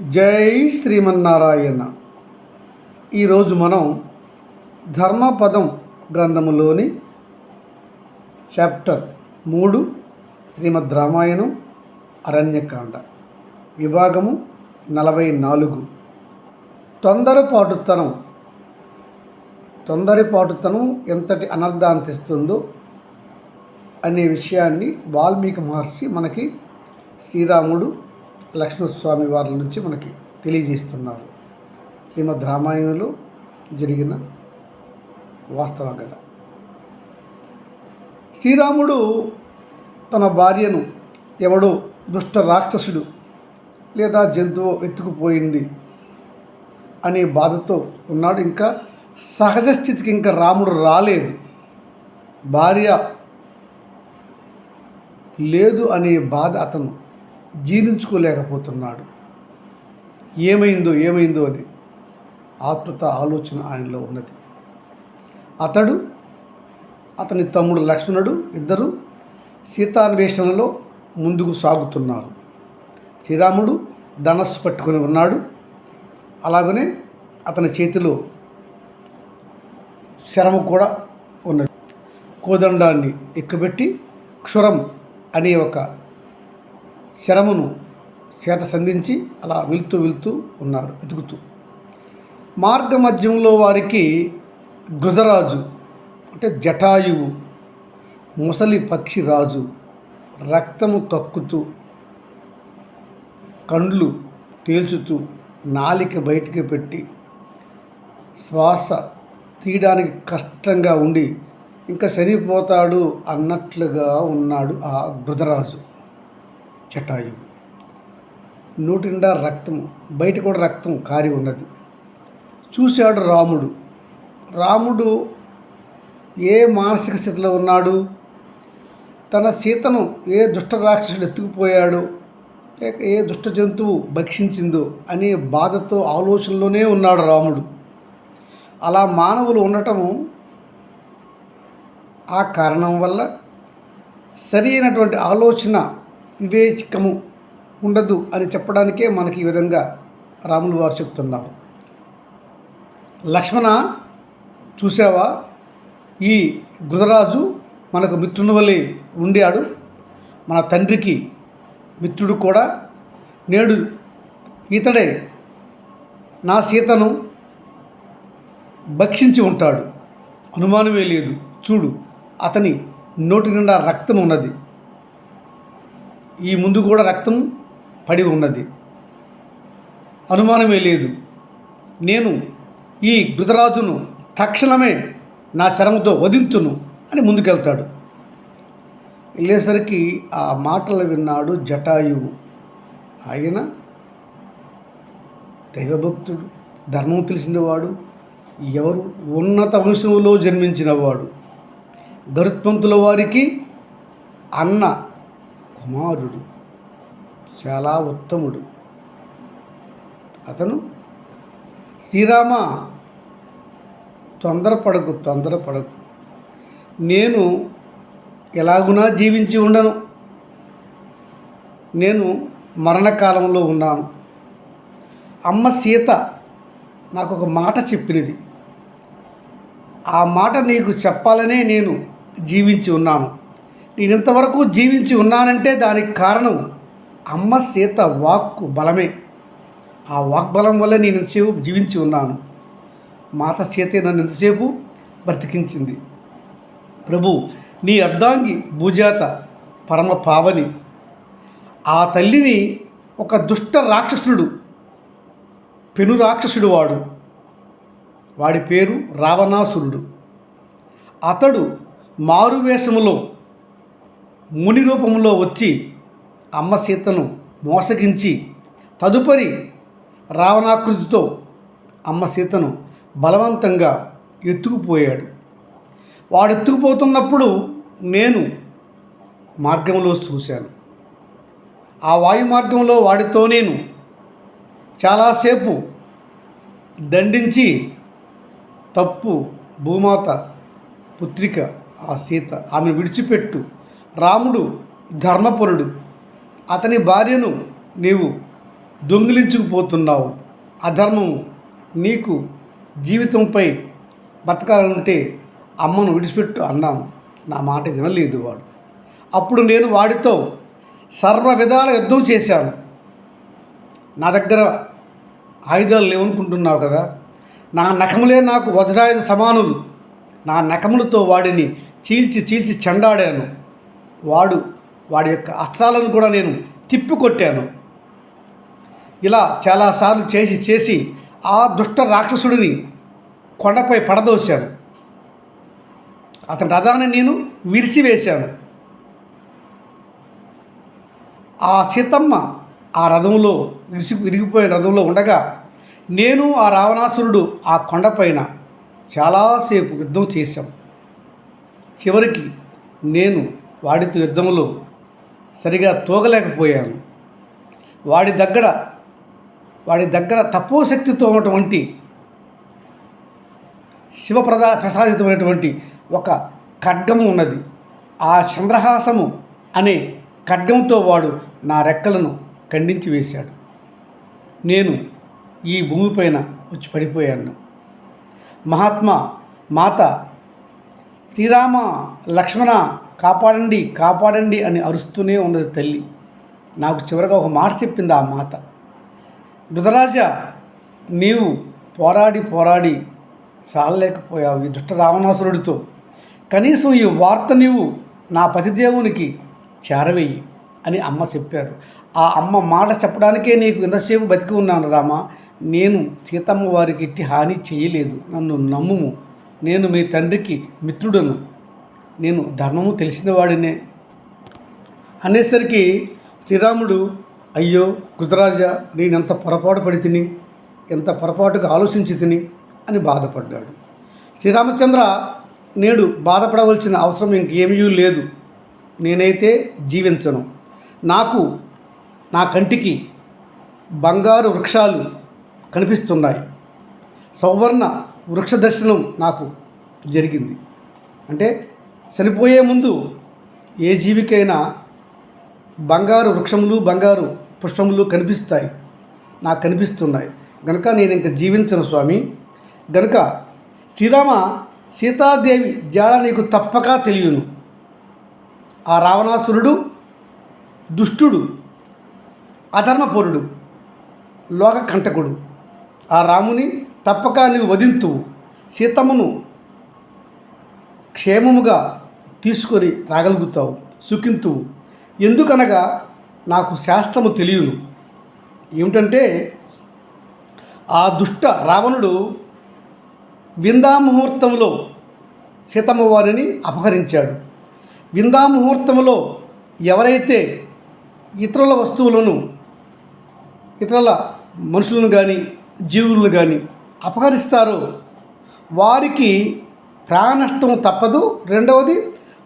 జై శ్రీమన్నారాయణ. ఈరోజు మనం ధర్మపదం గ్రంథములోని చాప్టర్ 3 శ్రీమద్ రామాయణం అరణ్యకాండ విభాగము 44 తొందరపాటుతనం ఎంతటి అనర్థాన్ని తెస్తుందో అనే విషయాన్ని వాల్మీకి మహర్షి మనకి శ్రీరాముడు లక్ష్మణస్వామి వారి నుంచి మనకి తెలియజేస్తున్నారు. శ్రీమద్ రామాయణంలో జరిగిన వాస్తవ కథ. శ్రీరాముడు తన భార్యను ఎవడో దుష్ట రాక్షసుడు లేదా జంతువు ఎత్తుకుపోయింది అనే బాధతో ఉన్నాడు. ఇంకా సహజ స్థితికి ఇంకా రాముడు రాలేదు. భార్య లేదు అనే బాధ అతను జీర్ణించుకోలేకపోతున్నాడు. ఏమైందో అని ఆతృత ఆలోచన ఆయనలో ఉన్నది. అతని తమ్ముడు లక్ష్మణుడు ఇద్దరు సీతాన్వేషణలో ముందుకు సాగుతున్నారు. శ్రీరాముడు ధనస్సు పట్టుకొని ఉన్నాడు. అలాగనే అతని చేతిలో శరము కూడా ఉన్నది. కోదండాన్ని ఎక్కుపెట్టి క్షురం అనే ఒక శరమును చేత సంధించి అలా వెళ్తూ ఉన్నారు, వెతుకుతూ. మార్గ మధ్యంలో వారికి గృధరాజు అంటే జటాయువు ముసలి పక్షి రాజు రక్తము కక్కుతూ కండ్లు తేల్చుతూ నాలిక బయటికి పెట్టి శ్వాస తీయడానికి కష్టంగా ఉండి ఇంకా చనిపోతాడు అన్నట్లుగా ఉన్నాడు ఆ గృధరాజు జటాయువు. నోటి నిండా రక్తం, బయట కూడా రక్తం కారి ఉన్నది. చూశాడు రాముడు ఏ మానసిక స్థితిలో ఉన్నాడు? తన సీతను ఏ దుష్ట రాక్షసుడు ఎత్తుకుపోయాడు, లేక ఏ దుష్ట జంతువు భక్షించిందో అనే బాధతో ఆలోచనలోనే ఉన్నాడు రాముడు. అలా మానవులు ఉండటము ఆ కారణం వల్ల సరి అయినటువంటి ఆలోచన వివేకము ఉండదు అని చెప్పడానికే మనకి ఈ విధంగా రాములు వారు చెప్తున్నారు. లక్ష్మణ, చూసావా, ఈ గృధరాజు మనకు మిత్రుని వలె ఉండాడు. మన తండ్రికి మిత్రుడు కూడా. నేడు ఇతడే నా సీతను భక్షించి ఉంటాడు, అనుమానమే లేదు. చూడు, అతని నోటి నిండా రక్తం ఉన్నది. ఈ ముందు కూడా రక్తం పడి ఉన్నది, అనుమానమే లేదు. నేను ఈ గృధరాజును తక్షణమే నా శరముతో వధింతును అని ముందుకెళ్తాడు. వెళ్ళేసరికి ఆ మాటలు విన్నాడు జటాయువు. ఆయన దైవభక్తుడు, ధర్మం తెలిసినవాడు, ఎవరు ఉన్నత వంశంలో జన్మించినవాడు, గరుత్మంతుల వారికి అన్న కుమారుడు, చాలా ఉత్తముడు. అతను శ్రీరామ, తొందరపడకు, నేను ఎలాగునా జీవించి ఉండను. నేను మరణకాలంలో ఉన్నాను. అమ్మ సీత నాకు ఒక మాట చెప్పినది. ఆ మాట నీకు చెప్పాలనే నేను జీవించి ఉన్నాను. నేను ఇంతవరకు జీవించి ఉన్నానంటే దానికి కారణం అమ్మ సీత వాక్కు బలమే. ఆ వాగ్బలం వల్ల నేను ఎంతసేపు జీవించి ఉన్నాను. మాత సీతే నన్ను ఎంతసేపు బ్రతికించింది. ప్రభు, నీ అర్ధాంగి భూజాత పరమ పావని. ఆ తల్లిని ఒక దుష్ట రాక్షసుడు, పెను రాక్షసుడు వాడి పేరు రావణాసురుడు. అతడు మారువేషములో ముని రూపంలో వచ్చి అమ్మ సీతను మోసగించి తదుపరి రావణాకృతితో అమ్మ సీతను బలవంతంగా ఎత్తుకుపోయాడు. వాడు ఎత్తుకుపోతున్నప్పుడు నేను మార్గంలో చూశాను. ఆ వాయు మార్గంలో వాడితో నేను చాలాసేపు దండించి తప్పు భూమాత పుత్రిక ఆ సీత, ఆమెను విడిచిపెట్టు. రాముడు ధర్మపరుడు, అతని భార్యను నీవు దొంగిలించుకుపోతున్నావు. అధర్మం నీకు జీవితంపై బతకాలంటే అమ్మను విడిచిపెట్టు అన్నాను. నా మాట వినలేదు వాడు. అప్పుడు నేను వాడితో సర్వ విధాల యుద్ధం చేశాను. నా దగ్గర ఆయుధాలు లేవనుకుంటున్నావు కదా, నా నఖములే నాకు వజ్రాయుధ సమానులు. నా నఖములతో వాడిని చీల్చి చీల్చి చెండాడాను. వాడి యొక్క అస్త్రాలను కూడా నేను తిప్పికొట్టాను. ఇలా చాలాసార్లు చేసి ఆ దుష్ట రాక్షసుడిని కొండపై పడదోశాను. అతని రథాన్ని నేను విరిసివేశాను. ఆ సీతమ్మ ఆ రథంలో విరిగిపోయే రథంలో ఉండగా నేను ఆ రావణాసురుడు ఆ కొండపైన చాలాసేపు యుద్ధం చేశాం. చివరికి నేను వాడితో యుద్ధంలో సరిగా తోగలేకపోయాను. వాడి దగ్గర తపోశక్తితో ఉన్నటువంటి ప్రసాదితమైనటువంటి ఒక ఖడ్గము ఉన్నది. ఆ చంద్రహాసము అనే ఖడ్గంతో వాడు నా రెక్కలను ఖండించి వేశాడు. నేను ఈ భూమిపైన వచ్చి పడిపోయాను. మహాత్మా మాత శ్రీరామ లక్ష్మణ కాపాడండి కాపాడండి అని అరుస్తూనే ఉన్నది తల్లి. నాకు చివరగా ఒక మాట చెప్పింది ఆ మాత. ధృతరాజా, నీవు పోరాడి చాలలేకపోయావు ఈ దుష్ట రావణాసురుడితో. కనీసం ఈ వార్త నీవు నా పతిదేవునికి చేరవేయి అని అమ్మ చెప్పారు. ఆ అమ్మ మాట చెప్పడానికే నీకు ఇంతసేపు బతికి ఉన్నాను రామా. నేను సీతమ్మ వారికి ఎట్టి హాని చేయలేదు. నన్ను నమ్ముము. నేను మీ తండ్రికి మిత్రుడను. నేను ధర్మము తెలిసిన వాడినే అనేసరికి శ్రీరాముడు, అయ్యో ధృతరాజా, నేనెంత పొరపాటు పడి తిని, ఎంత పొరపాటుగా ఆలోచించి తిని అని బాధపడ్డాడు. శ్రీరామచంద్ర, నేడు బాధపడవలసిన అవసరం ఇంకేమీ లేదు. నేనైతే జీవించను. నా కంటికి బంగారు వృక్షాలు కనిపిస్తున్నాయి. సౌవర్ణ వృక్ష దర్శనం నాకు జరిగింది. అంటే చనిపోయే ముందు ఏ జీవికైనా బంగారు వృక్షములు బంగారు పుష్పములు కనిపిస్తాయి. నాకు కనిపిస్తున్నాయి గనుక నేను ఇంక జీవించను స్వామి. గనుక శ్రీరామ, సీతాదేవి జాడ నీకు తప్పక తెలియను. ఆ రావణాసురుడు దుష్టుడు, అధర్మపరుడు, లోకకంటకుడు. ఆ రాముని తప్పక నీవు వధింతువు. సీతమ్మను క్షేమముగా తీసుకొని రాగలుగుతావు, సుఖింతువు. ఎందుకనగా నాకు శాస్త్రము తెలియను. ఏమిటంటే ఆ దుష్ట రావణుడు విందాముహూర్తంలో సీతమ్మ వారిని అపహరించాడు. విందాముహూర్తంలో ఎవరైతే ఇతరుల వస్తువులను, ఇతరుల మనుషులను కానీ జీవులను కానీ అపహరిస్తారో వారికి ప్రాణనష్టం తప్పదు. రెండవది,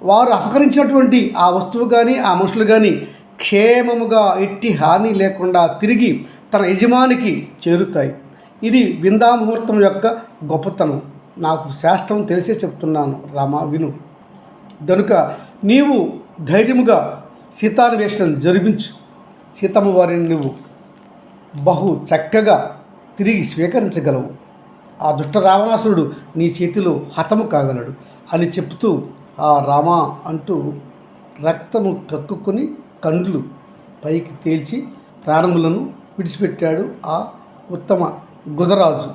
వారు అపహరించినటువంటి ఆ వస్తువు కానీ ఆ మనుషులు కానీ క్షేమముగా ఎట్టి హాని లేకుండా తిరిగి తన యజమానికి చేరుతాయి. ఇది విందాముహూర్తం యొక్క గొప్పతనం. నాకు శాస్త్రం తెలిసే చెప్తున్నాను రామా, విను. కనుక నీవు ధైర్యముగా సీతాన్వేషణ జరిపించు. సీతమ్మ వారిని నువ్వు బహు చక్కగా తిరిగి స్వీకరించగలవు. ఆ దుష్ట రావణాసురుడు నీ చేతిలో హతము కాగలడు అని చెప్తూ ఆ రామా అంటూ రక్తము కక్కుకొని కండ్లు పైకి తేల్చి ప్రాణములను విడిచిపెట్టాడు ఆ ఉత్తమ గుదరాజు.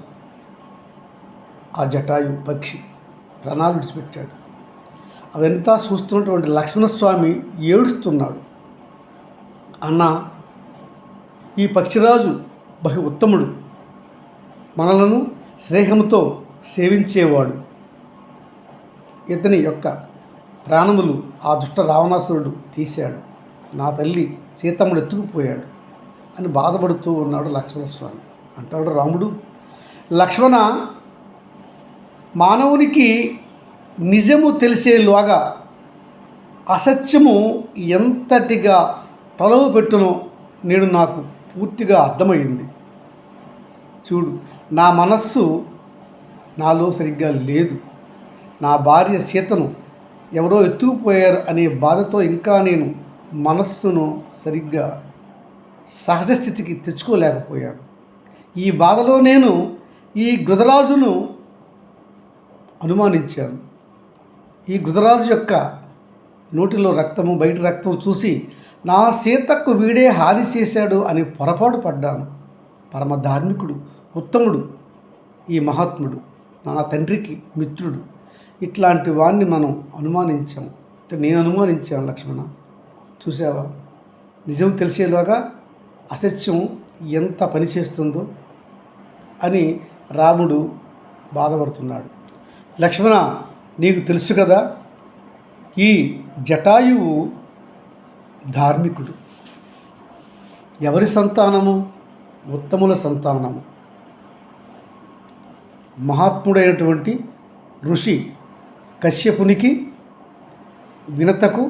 ఆ జటాయు పక్షి ప్రాణాలు విడిచిపెట్టాడు. అవంతా చూస్తున్నటువంటి లక్ష్మణస్వామి ఏడుస్తున్నాడు. అన్న, ఈ పక్షిరాజు బహు ఉత్తముడు, మనలను స్నేహంతో సేవించేవాడు. ఇతని యొక్క ప్రాణములు ఆ దుష్ట రావణాసురుడు తీశాడు. నా తల్లి సీతమ్మను ఎత్తుకుపోయాడు అని బాధపడుతూ ఉన్నాడు లక్ష్మణస్వామి. అంటాడు రాముడు, లక్ష్మణ, మానవునికి నిజము తెలిసేలాగా అసత్యము ఎంతటిగా తలవు పెట్టునో నేడు నాకు పూర్తిగా అర్థమైంది. చూడు, నా మనస్సు నాలో సరిగ్గా లేదు. నా భార్య సీతను ఎవరో ఎత్తుకుపోయారు అనే బాధతో ఇంకా నేను మనస్సును సరిగ్గా సహజ స్థితికి తెచ్చుకోలేకపోయాను. ఈ బాధలో నేను ఈ గృధరాజును అనుమానించాను. ఈ గృధరాజు యొక్క నోటిలో రక్తము, బయట రక్తము చూసి నా సీతకు వీడే హాని చేశాడు అని పొరపాటు పడ్డాను. పరమ ధార్మికుడు, ఉత్తముడు ఈ మహాత్ముడు, నా తండ్రికి మిత్రుడు. ఇట్లాంటి వాణ్ణి మనం అనుమానించాం. నేను అనుమానించాను లక్ష్మణ. చూసావా, నిజం తెలిసేలాగా అసత్యం ఎంత పనిచేస్తుందో అని రాముడు బాధపడుతున్నాడు. లక్ష్మణ, నీకు తెలుసు కదా, ఈ జటాయువు ధార్మికుడు. ఎవరి సంతానము? ఉత్తముల సంతానము. మహాత్ముడైనటువంటి ఋషి కశ్యపునికి, వినతకు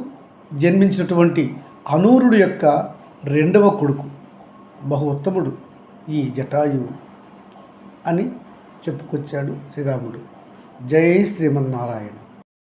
జన్మించినటువంటి అనూరుడు యొక్క రెండవ కొడుకు. బహు ఉత్తముడు ఈ జటాయువు అని చెప్పుకొచ్చాడు శ్రీరాముడు. జై శ్రీమన్నారాయణ.